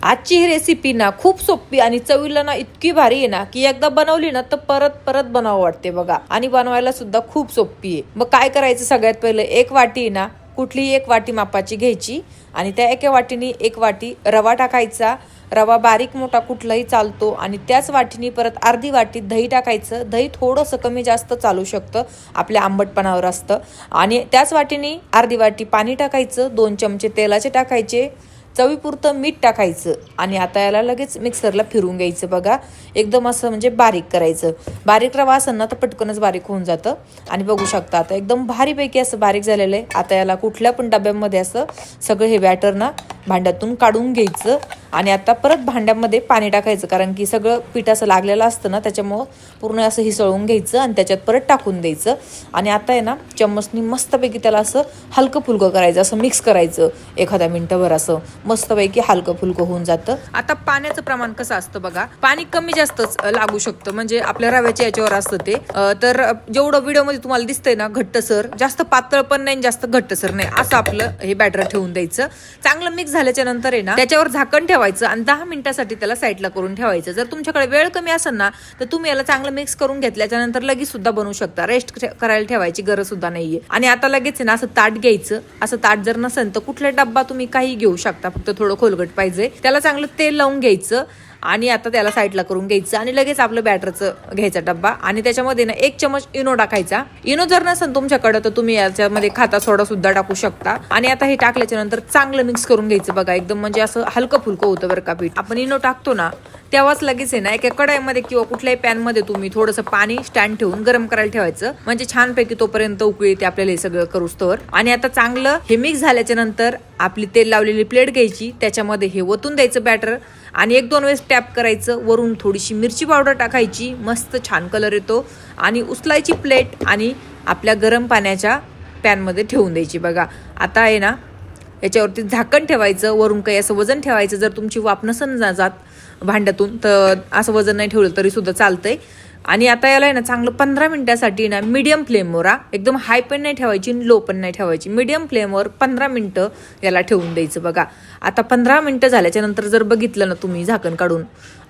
आजची ही रेसिपी ना खूप सोपी आणि चवीला ना इतकी भारी आहे ना की एकदा बनवली ना तर परत परत बनावं वाटते बघा. आणि बनवायला सुद्धा खूप सोपी आहे. मग काय करायचं, सगळ्यात पहिले एक वाटी ना कुठलीही एक वाटी मापाची घ्यायची आणि त्या एका वाटीने एक वाटी रवा टाकायचा. रवा बारीक मोठा कुठलाही चालतो. आणि त्याच वाटीने परत अर्धी वाटी दही टाकायचं. दही थोडंसं कमी जास्त चालू शकतं, आपल्या आंबटपणावर असतं. आणि त्याच वाटीने अर्धी वाटी पाणी टाकायचं. 2 चमचे तेलाचे टाकायचे. चवीपुरतं मीठ टाकायचं. आणि आता याला लगेच मिक्सरला फिरून घ्यायचं बघा. एकदम असं म्हणजे बारीक करायचं. बारीक रवा असेल ना तर पटकनच बारीक होऊन जातं. आणि बघू शकता आता एकदम भारीपैकी असं बारीक झालेलं आहे. आता याला कुठल्या पण डब्यामध्ये असं सगळं हे बॅटर ना भांड्यातून काढून घ्यायचं. आणि आता परत भांड्यामध्ये पाणी टाकायचं, कारण की सगळं पीठ असं लागलेलं असतं ना, त्याच्यामुळं पूर्ण असं हिसळून घ्यायचं आणि त्याच्यात परत टाकून द्यायचं. आणि आता आहे ना चम्मचनी मस्तपैकी त्याला असं हलकं फुलकं करायचं, असं मिक्स करायचं एखाद्या मिनिटभर. असं मस्तपैकी हलकं फुलकं होऊन जातं. आता पाण्याचं प्रमाण कसं असतं बघा, पाणी कमी जास्तच लागू शकतं, म्हणजे आपल्या रव्याच्या याच्यावर असतं ते. तर जेवढं व्हिडिओमध्ये तुम्हाला दिसतंय ना घट्टसर, जास्त पातळ पण नाही जास्त घट्टसर नाही, असं आपलं हे बॅटर ठेवून द्यायचं. चांगलं मिक्स झाल्याच्या नंतर आहे ना त्याच्यावर झाकण ठेवायचं आणि 10 मिनिटासाठी त्याला साईडला करून ठेवायचं. जर तुमच्याकडे वेळ कमी असेल ना तर तुम्ही याला चांगलं मिक्स करून घेतल्याच्या नंतर लगेच सुद्धा बनवू शकता. रेस्ट करायला ठेवायची गरज सुद्धा नाहीये. आणि आता लगेच आहे ना असं ताट घ्यायचं. असं ताट जर नसेल तर कुठला डब्बा तुम्ही काही घेऊ शकता, फक्त थोडं खोलगट पाहिजे. त्याला चांगलं तेल लावून घ्यायचं आणि आता त्याला साईडला करून घ्यायचं. आणि लगेच आपलं बॅटरचं घ्यायचा डब्बा आणि त्याच्यामध्ये ना 1 चमच इनो टाकायचा. इनो जर नसेल तुमच्याकडे तर तुम्ही याच्यामध्ये खाता सोडा सुद्धा टाकू शकता. आणि आता हे टाकल्याच्या नंतर चांगलं मिक्स करून घ्यायचं बघा. एकदम म्हणजे असं हलकं फुलकं होतं बरं का पीठ. आपण इनो टाकतो ना तेव्हाच लगेच आहे ना एका कढईमध्ये किंवा कुठल्याही पॅन मध्ये तुम्ही थोडंसं पाणी स्टँड ठेवून गरम करायला ठेवायचं, म्हणजे छानपैकी तोपर्यंत उकळी येते आपल्याला हे सगळं करूस्तवर. आणि आता चांगलं हे मिक्स झाल्याच्या नंतर आपली तेल लावलेली प्लेट घ्यायची, त्याच्यामध्ये हे ओतून द्यायचं बॅटर आणि 1-2 वेळेस टॅप करायचं. वरून थोडीशी मिरची पावडर टाकायची, मस्त छान कलर येतो. आणि उचलायची प्लेट आणि आपल्या गरम पाण्याच्या पॅनमध्ये ठेवून द्यायची बघा. आता आहे ना याच्यावरती झाकण ठेवायचं. वरून काही असं वजन ठेवायचं. जर तुमची वाफ नसन जात भांड्यातून तर असं वजन नाही ठेवलं तरी सुद्धा चालतंय. आणि आता याला आहे ना चांगलं 15 मिनिटासाठी ना मीडियम फ्लेमवर, एकदम हाय पण नाही ठेवायची लो पण नाही ठेवायची, मीडियम फ्लेमवर 15 मिनिटं याला ठेवून द्यायचं बघा. आता 15 मिनिटं झाल्याच्या नंतर जर बघितलं ना तुम्ही झाकण काढून,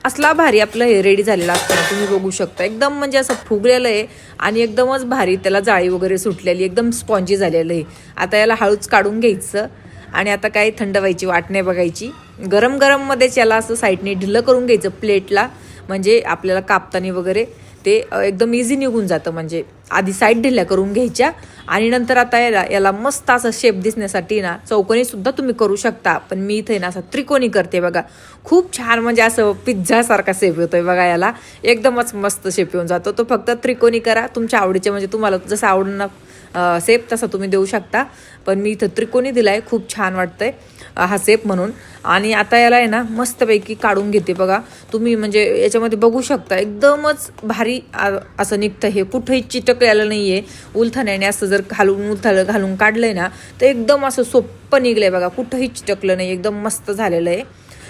असला भारी आपलं हे रेडी झालेलं असतं ना, तुम्ही बघू शकता. एकदम म्हणजे असं फुगलेलं आहे आणि एकदमच भारी त्याला जाळी वगैरे सुटलेली, एकदम स्पॉन्जी झालेलं आहे. आता याला हळूच काढून घ्यायचं आणि आता काही थंड व्हायची वाट नाही बघायची. गरम गरम मध्येच याला असं साईडने ढिल्लं करून घ्यायचं प्लेटला, म्हणजे आपल्याला कापताना वगैरे ते एकदम इझी निघून जातं. म्हणजे आधी साईड ढिल्या करून घ्यायच्या आणि नंतर आता याला मस्त असा शेप दिसण्यासाठी ना चौकोनी सुद्धा तुम्ही करू शकता, पण मी इथे ना असं त्रिकोणी करते बघा. खूप छान म्हणजे असं पिझ्झा सारखा शेप येतोय बघा. याला एकदमच मस्त शेप येऊन जातो. तो फक्त त्रिकोणी करा तुमच्या आवडीचे, म्हणजे तुम्हाला जसं आवडणं शेप तसा तुम्ही देऊ शकता, पण मी इथं त्रिकोणी दिलाय. खूप छान वाटतंय हा शेप म्हणून. आणि आता याला आहे ना मस्तपैकी काढून घेते बघा. तुम्ही म्हणजे याच्यामध्ये बघू शकता एकदमच भारी असं निघतं. हे कुठेही चिटकलेलं नाहीये. उलथण्याने असं जर घालून काढलंय ना तर एकदम असं सोपं निघलंय बघा. कुठेही चिटकलं नाही, एकदम मस्त झालेलं आहे.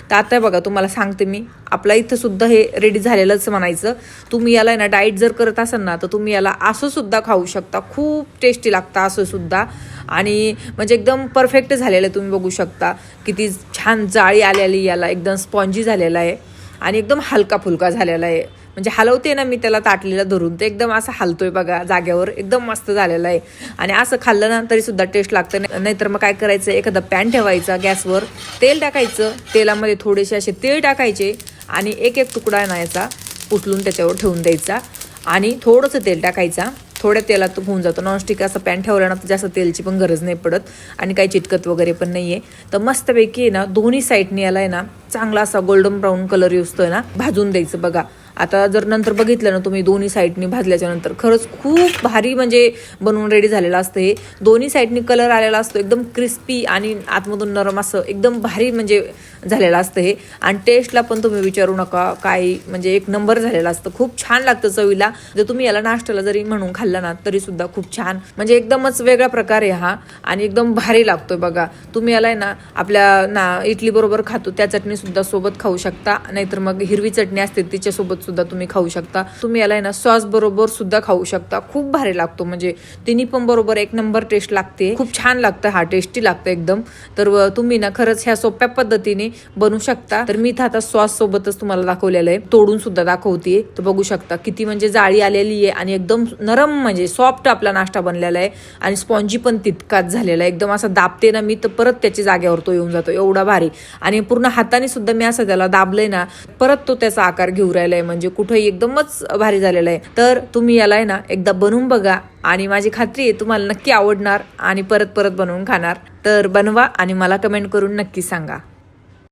तर आता बघा तुम्हाला सांगते मी, आपला इथं सुद्धा हे रेडी झालेलंच म्हणायचं. तुम्ही याला ना डाएट जर करत असाल ना तर तुम्ही याला असं सुद्धा खाऊ शकता. खूप टेस्टी लागतं असं सुद्धा. आणि म्हणजे एकदम परफेक्ट झालेलं आहे. तुम्ही बघू शकता किती छान जाळी आलेली, याला एकदम स्पॉन्जी झालेला आहे आणि एकदम हलका फुलका झालेला आहे. म्हणजे हलवते ना मी त्याला ताटलीला धरून, ते एकदम असं हलतोय बघा जागेवर. एकदम मस्त झालेलं आहे. आणि असं खाल्लं ना तरी सुद्धा टेस्ट लागतं. नाहीतर मग काय करायचं, एखादा पॅन ठेवायचा गॅसवर, तेल टाकायचं, तेलामध्ये थोडेसे असे तीळ टाकायचे आणि एक तुकडा ना याचा उचलून त्याच्यावर ठेवून द्यायचा आणि थोडंसं तेल टाकायचा. थोड्या तेलात होऊन जातं. नॉनस्टिक असं पॅन ठेवलं ना तर जास्त तेलची पण गरज नाही पडत आणि काही चिटकत वगैरे पण नाहीये. तर मस्तपैकी आहे ना दोन्ही साईडने याला आहे ना चांगला असा गोल्डन ब्राऊन कलर येतोय ना भाजून द्यायचं बघा. आता जर नंतर बघितलं ना तुम्ही दोन्ही साईडनी भाजल्याच्या नंतर खरंच खूप भारी म्हणजे बनवून रेडी झालेलं असतं. हे दोन्ही साईडनी कलर आलेला असतो, एकदम क्रिस्पी आणि आतमधून नरम असं एकदम भारी म्हणजे झालेलं असतं हे. आणि टेस्टला पण तुम्ही विचारू नका, काय म्हणजे एक नंबर झालेला असतं. खूप छान लागतं चवीला. जर तुम्ही याला नाश्त्याला जरी म्हणून खाल्ला ना तरी सुद्धा खूप छान, म्हणजे एकदमच वेगळा प्रकार आहे हा आणि एकदम भारी लागतोय बघा. तुम्ही याला ना आपल्या इडली बरोबर खातो त्या चटणी सुद्धा सोबत खाऊ शकता, नाहीतर मग हिरवी चटणी असते तिच्यासोबत सुद्धा तुम्ही खाऊ शकता. तुम्ही याला ना सॉस बरोबर सुद्धा खाऊ शकता. खूप भारी लागतो, म्हणजे तिन्ही पण बरोबर एक नंबर टेस्ट लागते. खूप छान लागतं, हा टेस्टी लागतं एकदम. तर तुम्ही ना खरंच ह्या सोप्या पद्धतीने बनवू शकता. तर मी इथं आता सॉस सोबतच तुम्हाला दाखवलेलं आहे, तोडून सुद्धा दाखवते. तर बघू शकता किती म्हणजे जाळी आलेली आहे आणि एकदम नरम म्हणजे सॉफ्ट आपला नाश्ता बनलेला आहे आणि स्पॉन्जी पण तितकाच झालेला आहे. एकदम असं दाबते ना मी तर परत त्याच्या जागेवर तो येऊन जातो, एवढा भारी. आणि पूर्ण हाताने सुद्धा मी असं त्याला दाबलंय ना परत तो त्याचा आकार घेऊ राहिलाय, म्हणजे कुठेही एकदमच भारी झालेला आहे. तर तुम्ही याला ना एकदा बनवून बघा आणि माझी खात्री आहे तुम्हाला नक्की आवडणार आणि परत परत बनवून खाणार. तर बनवा आणि मला कमेंट करून नक्की सांगा.